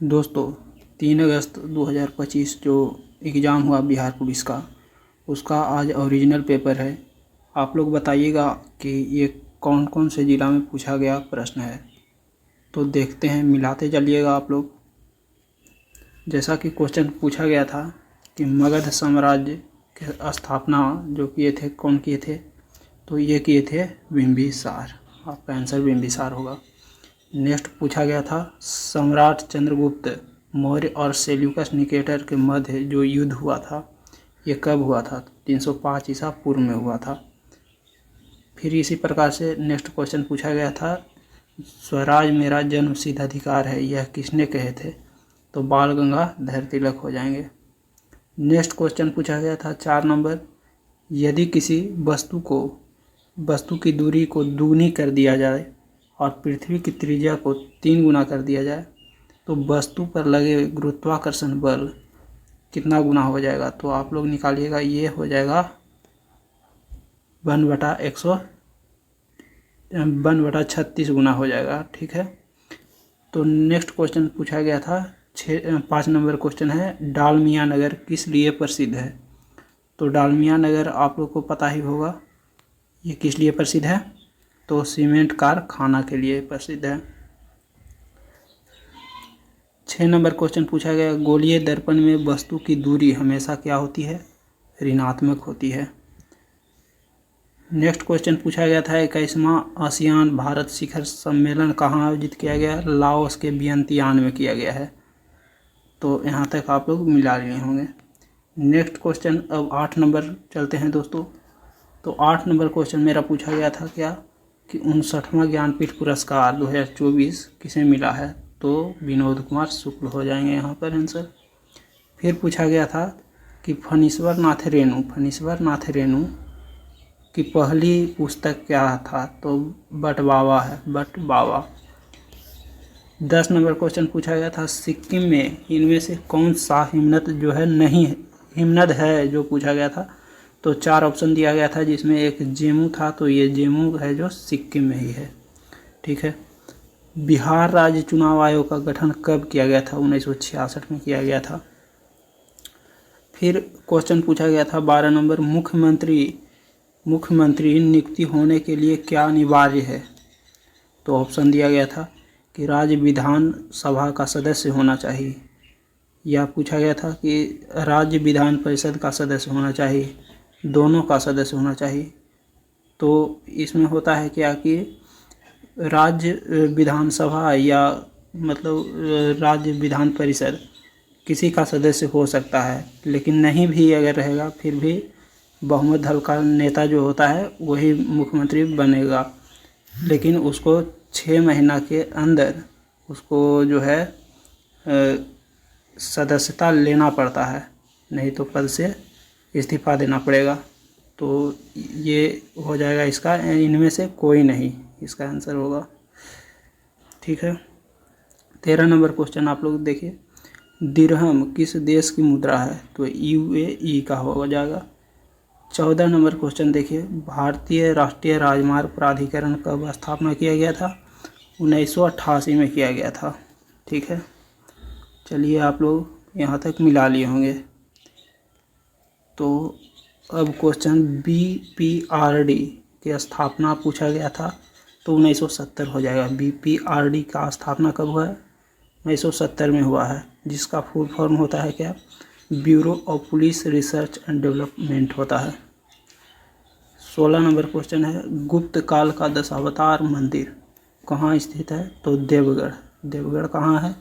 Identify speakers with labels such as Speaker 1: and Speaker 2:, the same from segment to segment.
Speaker 1: दोस्तों 3 अगस्त 2025 जो एग्ज़ाम हुआ बिहार पुलिस का, उसका आज ओरिजिनल पेपर है। आप लोग बताइएगा कि ये कौन कौन से ज़िला में पूछा गया प्रश्न है। तो देखते हैं, मिलाते चलिएगा आप लोग। जैसा कि क्वेश्चन पूछा गया था कि मगध साम्राज्य के स्थापना जो किए थे, कौन किए थे, तो ये किए थे बिंबिसार। आपका आंसर बिंबिसार होगा। नेक्स्ट पूछा गया था सम्राट चंद्रगुप्त मौर्य और सेल्यूकस निकेटर के मध्य जो युद्ध हुआ था, ये कब हुआ था? 305 ईसा पूर्व में हुआ था। फिर इसी प्रकार से नेक्स्ट क्वेश्चन पूछा गया था स्वराज मेरा जन्म सिद्ध अधिकार है, यह किसने कहे थे? तो बाल गंगाधर तिलक हो जाएंगे। नेक्स्ट क्वेश्चन पूछा गया था 4 नंबर, यदि किसी वस्तु की दूरी को दुगनी कर दिया जाए और पृथ्वी की त्रिज्या को 3 गुना कर दिया जाए तो वस्तु पर लगे गुरुत्वाकर्षण बल कितना गुना हो जाएगा? तो आप लोग निकालिएगा, ये हो जाएगा 1/36 गुना हो जाएगा। ठीक है। तो नेक्स्ट क्वेश्चन पूछा गया था 5 नंबर क्वेश्चन है, डालमिया नगर किस लिए प्रसिद्ध है? तो डालमिया नगर आप लोग को पता ही होगा, ये किस लिए प्रसिद्ध है? तो सीमेंट कारखाना के लिए प्रसिद्ध है। 6 नंबर क्वेश्चन पूछा गया, गोलीय दर्पण में वस्तु की दूरी हमेशा क्या होती है? ऋणात्मक होती है। नेक्स्ट क्वेश्चन पूछा गया था 21वां आसियान भारत शिखर सम्मेलन कहाँ आयोजित किया गया? लाओस के वियंतियान में किया गया है। तो यहाँ तक आप लोग मिला लिए होंगे। नेक्स्ट क्वेश्चन अब 8 नंबर चलते हैं दोस्तों। तो 8 नंबर क्वेश्चन मेरा पूछा गया था क्या कि 59वां ज्ञानपीठ पुरस्कार 2024 किसे मिला है? तो विनोद कुमार शुक्ल हो जाएंगे यहाँ पर आंसर। फिर पूछा गया था कि फणीश्वर नाथ रेणु की पहली पुस्तक क्या था? तो बटवावा है, बटवावा। 10 नंबर क्वेश्चन पूछा गया था सिक्किम में इनमें से कौन सा हिमनद जो है नहीं हिमनद है जो पूछा गया था? तो 4 ऑप्शन दिया गया था जिसमें एक जेमू था, तो ये जेमू है जो सिक्किम में ही है। ठीक है। बिहार राज्य चुनाव आयोग का गठन कब किया गया था? 1966 में किया गया था। फिर क्वेश्चन पूछा गया था 12 नंबर, मुख्यमंत्री नियुक्ति होने के लिए क्या अनिवार्य है? तो ऑप्शन दिया गया था कि राज्य विधान सभा का सदस्य होना चाहिए, या पूछा गया था कि राज्य विधान परिषद का सदस्य होना चाहिए, दोनों का सदस्य होना चाहिए। तो इसमें होता है क्या कि राज्य विधानसभा या मतलब राज्य विधान परिषद किसी का सदस्य हो सकता है, लेकिन नहीं भी अगर रहेगा फिर भी बहुमत दल का नेता जो होता है वही मुख्यमंत्री बनेगा, लेकिन उसको 6 महीना के अंदर उसको जो है सदस्यता लेना पड़ता है, नहीं तो पद से इस्तीफा देना पड़ेगा। तो ये हो जाएगा इसका, इनमें से कोई नहीं इसका आंसर होगा। ठीक है। 13 नंबर क्वेश्चन आप लोग देखिए, दिरहम किस देश की मुद्रा है? तो UAE का हो जाएगा। 14 नंबर क्वेश्चन देखिए, भारतीय राष्ट्रीय राजमार्ग प्राधिकरण कब स्थापना किया गया था? 1988 में किया गया था। ठीक है। चलिए आप लोग यहाँ तक मिला लिए होंगे। तो अब क्वेश्चन BPRD की स्थापना पूछा गया था, तो 1970 हो जाएगा। BPRD का स्थापना कब हुआ है? 1970 में हुआ है, जिसका फुल फॉर्म होता है क्या? Bureau of police research and development होता है। 16 नंबर क्वेश्चन है, गुप्त काल का दशावतार मंदिर कहाँ स्थित है? तो देवगढ़। देवगढ़ कहाँ है?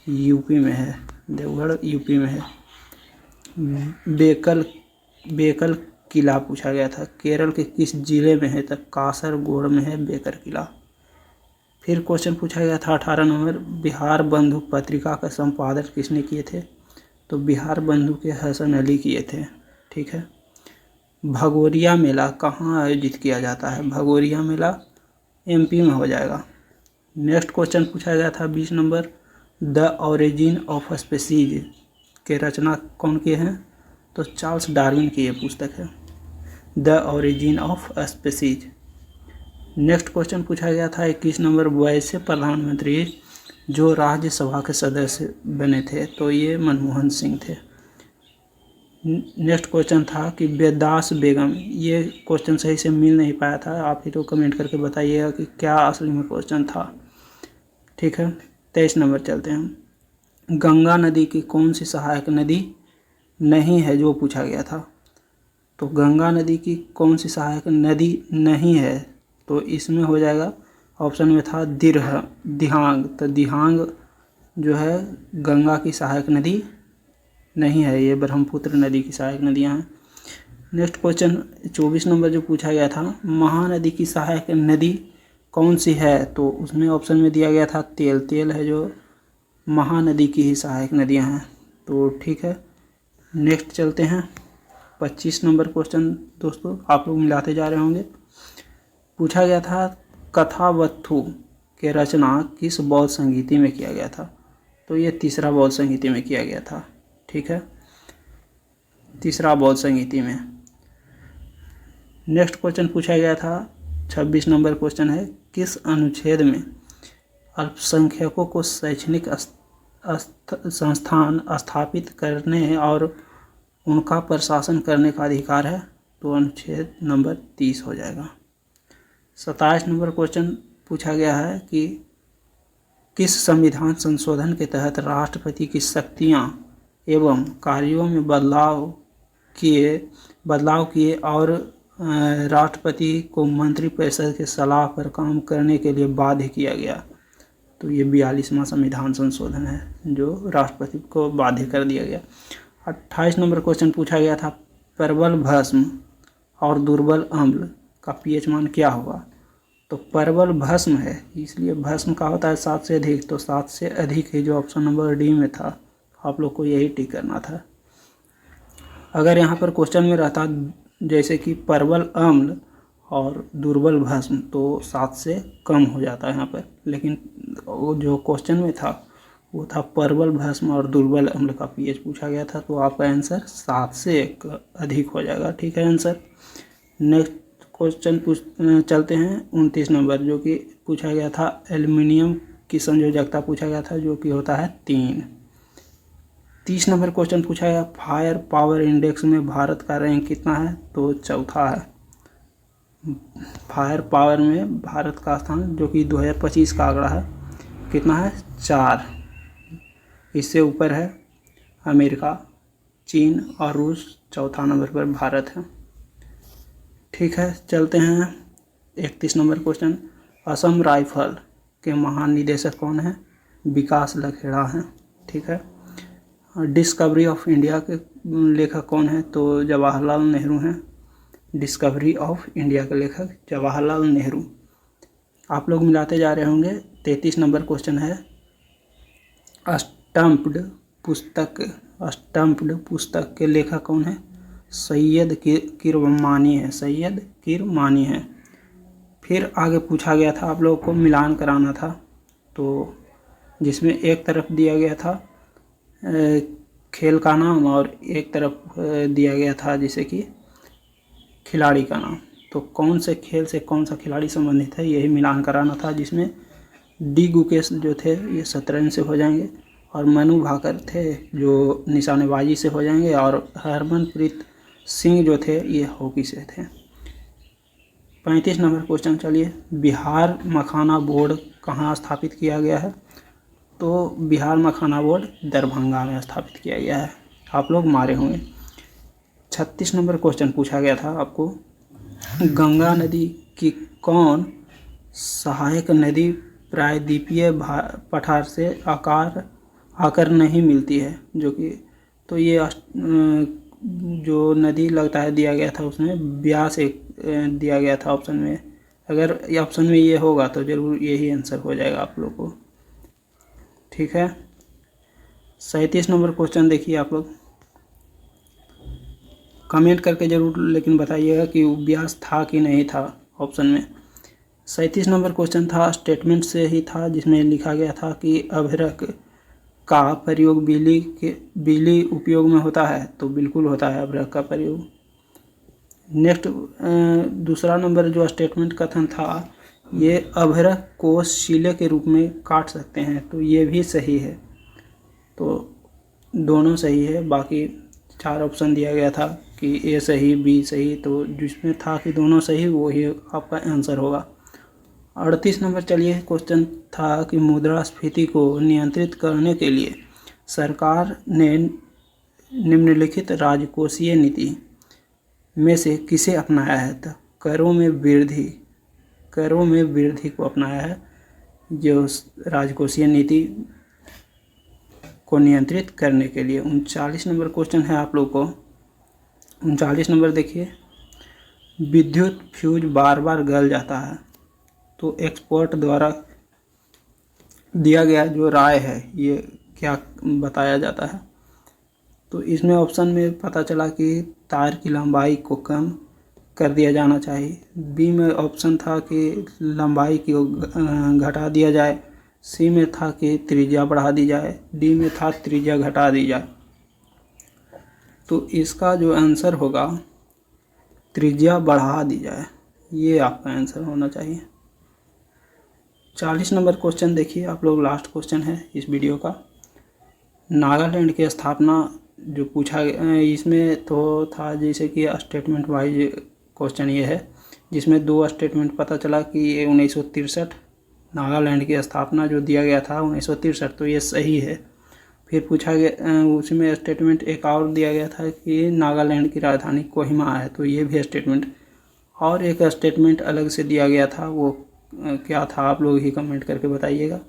Speaker 1: यूपी में है। देवगढ़ यूपी में है। बेकल किला पूछा गया था, केरल के किस जिले में है? तो कासरगोड में है बेकर किला। फिर क्वेश्चन पूछा गया था 18 नंबर, बिहार बंधु पत्रिका का संपादन किसने किए थे? तो बिहार बंधु के हसन अली किए थे। ठीक है। भगोरिया मेला कहाँ आयोजित किया जाता है? भगोरिया मेला MP में हो जाएगा। नेक्स्ट क्वेश्चन पूछा गया था 20 number, the origin of species के रचना कौन किए हैं? तो चार्ल्स डार्विन की ये पुस्तक है, the origin of species. Next question पूछा गया था 21 नंबर, वैसे प्रधानमंत्री जो राज्यसभा के सदस्य बने थे, तो ये मनमोहन सिंह थे। नेक्स्ट क्वेश्चन था कि बेदास बेगम, ये क्वेश्चन सही से मिल नहीं पाया था, आप ही तो कमेंट करके बताइएगा कि क्या असली में क्वेश्चन था। ठीक है, 23 नंबर चलते हैं। गंगा नदी की कौन सी सहायक नदी नहीं है, जो पूछा गया था। तो गंगा नदी की कौन सी सहायक नदी नहीं है, तो इसमें हो जाएगा, ऑप्शन में था दिहांग। तो दिहांग जो है गंगा की सहायक नदी नहीं है, ये ब्रह्मपुत्र नदी की सहायक नदियाँ हैं। नेक्स्ट क्वेश्चन 24 नंबर जो पूछा गया था, महानदी की सहायक नदी कौन सी है, तो उसमें ऑप्शन में दिया गया था तेल है जो महानदी की ही सहायक नदियाँ हैं। तो ठीक है, नेक्स्ट चलते हैं 25 नंबर क्वेश्चन। दोस्तों आप लोग मिलाते जा रहे होंगे। पूछा गया था कथावत्थु के रचना किस बौद्ध संगीति में किया गया था, तो ये तीसरा बौद्ध संगीति में किया गया था। ठीक है, तीसरा बौद्ध संगीति में। नेक्स्ट क्वेश्चन पूछा गया था 26 नंबर क्वेश्चन है, किस अनुच्छेद में अल्पसंख्यकों को शैक्षणिक संस्थान स्थापित करने और उनका प्रशासन करने का अधिकार है, तो अनुच्छेद नंबर 30 हो जाएगा। 27 नंबर क्वेश्चन पूछा गया है कि किस संविधान संशोधन के तहत राष्ट्रपति की शक्तियां एवं कार्यों में बदलाव किए और राष्ट्रपति को मंत्रिपरिषद के सलाह पर काम करने के लिए बाध्य किया गया। तो ये 42वां संविधान संशोधन है जो राष्ट्रपति को बाध्य कर दिया गया। 28 नंबर क्वेश्चन पूछा गया था, प्रबल भस्म और दुर्बल अम्ल का पीएच मान क्या होगा। तो प्रबल भस्म है, इसलिए भस्म का होता है 7 से अधिक, तो 7 से अधिक है जो ऑप्शन नंबर डी में था। आप लोग को यही टिक करना था। अगर यहाँ पर क्वेश्चन में रहता जैसे कि प्रबल अम्ल और दुर्बल भस्म, तो 7 से कम हो जाता है यहाँ पर, लेकिन वो जो क्वेश्चन में था वो था प्रबल भस्म और दुर्बल अम्ल का पीएच पूछा गया था, तो आपका आंसर 7 से अधिक हो जाएगा। ठीक है आंसर। नेक्स्ट क्वेश्चन चलते हैं 29 नंबर, जो कि पूछा गया था एल्युमिनियम की संयोजकता पूछा गया था, जो कि होता है 3। 30 नंबर क्वेश्चन पूछा गया, फायर पावर इंडेक्स में भारत का रैंक कितना है, तो चौथा है। फायर पावर में भारत का स्थान जो कि 2025 का आंकड़ा है कितना है, 4। इससे ऊपर है अमेरिका, चीन और रूस, चौथा नंबर पर भारत है। ठीक है, चलते हैं 31 नंबर क्वेश्चन, असम राइफल के महानिदेशक कौन है, विकास लखेड़ा हैं। ठीक है, डिस्कवरी ऑफ इंडिया के लेखक कौन है, तो जवाहरलाल नेहरू हैं। डिस्कवरी ऑफ इंडिया के लेखक जवाहरलाल नेहरू। आप लोग मिलाते जा रहे होंगे। 33 नंबर क्वेश्चन है, स्टम्प्ड पुस्तक के लेखक कौन है, सैयद किरमानी है। सैयद किरमानी है। फिर आगे पूछा गया था, आप लोगों को मिलान कराना था, तो जिसमें एक तरफ दिया गया था खेल का नाम और एक तरफ दिया गया था जैसे कि खिलाड़ी का नाम, तो कौन से खेल से कौन सा खिलाड़ी संबंधित है, यही मिलान कराना था। जिसमें डी गुकेश जो थे ये शतरंज से हो जाएंगे, और मनु भाकर थे जो निशानेबाजी से हो जाएंगे, और हरमनप्रीत सिंह जो थे ये हॉकी से थे। 35 नंबर क्वेश्चन चलिए, बिहार मखाना बोर्ड कहाँ स्थापित किया गया है, तो बिहार मखाना बोर्ड दरभंगा में स्थापित किया गया है। आप लोग मारे होंगे। 36 नंबर क्वेश्चन पूछा गया था आपको, गंगा नदी की कौन सहायक नदी प्रायद्वीपीय पठार से आकर नहीं मिलती है, जो कि तो ये जो नदी लगता है दिया गया था उसमें ब्यास एक दिया गया था ऑप्शन में। अगर ये ऑप्शन में ये होगा तो ज़रूर यही आंसर हो जाएगा आप लोग को। ठीक है, 37 नंबर क्वेश्चन देखिए, आप लोग कमेंट करके ज़रूर लेकिन बताइएगा कि ब्यास था कि नहीं था ऑप्शन में। 37 नंबर क्वेश्चन था, स्टेटमेंट से ही था, जिसमें लिखा गया था कि अभ्रक का प्रयोग बिजली उपयोग में होता है, तो बिल्कुल होता है अभ्रक का प्रयोग। नेक्स्ट दूसरा नंबर जो स्टेटमेंट कथन था ये अभ्रक को शीले के रूप में काट सकते हैं, तो ये भी सही है। तो दोनों सही है, बाकी 4 ऑप्शन दिया गया था कि ए सही बी सही, तो जिसमें था कि दोनों सही वही आपका आंसर होगा। 38 नंबर चलिए क्वेश्चन था कि मुद्रास्फीति को नियंत्रित करने के लिए सरकार ने निम्नलिखित राजकोषीय नीति में से किसे अपनाया है? तो करों में वृद्धि को अपनाया है, जो राजकोषीय नीति को नियंत्रित करने के लिए। 39 नंबर क्वेश्चन है आप लोग को। 39 नंबर देखिए, विद्युत फ्यूज बार बार गल जाता है, तो एक्सपर्ट द्वारा दिया गया जो राय है ये क्या बताया जाता है? तो इसमें ऑप्शन में पता चला कि तार की लंबाई को कम कर दिया जाना चाहिए। बी में ऑप्शन था कि लंबाई को घटा दिया जाए। सी में था कि त्रिज्या बढ़ा दी जाए। डी में था त्रिज्या घटा दी जाए। तो इसका जो आंसर होगा त्रिज्या बढ़ा दी जाए, ये आपका आंसर होना चाहिए। 40 नंबर क्वेश्चन देखिए आप लोग, लास्ट क्वेश्चन है इस वीडियो का। नागालैंड की स्थापना जो पूछा इसमें तो था जैसे कि स्टेटमेंट वाइज क्वेश्चन ये है, जिसमें 2 स्टेटमेंट पता चला कि ये 1963 नागालैंड की स्थापना जो दिया गया था 1963, तो ये सही है। फिर पूछा गया उसमें स्टेटमेंट एक और दिया गया था कि नागालैंड की राजधानी कोहिमा है, तो ये भी स्टेटमेंट। और एक स्टेटमेंट अलग से दिया गया था, वो क्या था आप लोग ही कमेंट करके बताइएगा।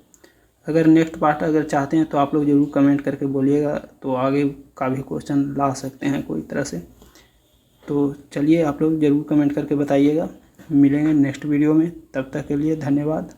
Speaker 1: अगर नेक्स्ट पार्ट अगर चाहते हैं तो आप लोग ज़रूर कमेंट करके बोलिएगा, तो आगे का भी क्वेश्चन ला सकते हैं कोई तरह से। तो चलिए आप लोग ज़रूर कमेंट करके बताइएगा। मिलेंगे नेक्स्ट वीडियो में, तब तक के लिए धन्यवाद।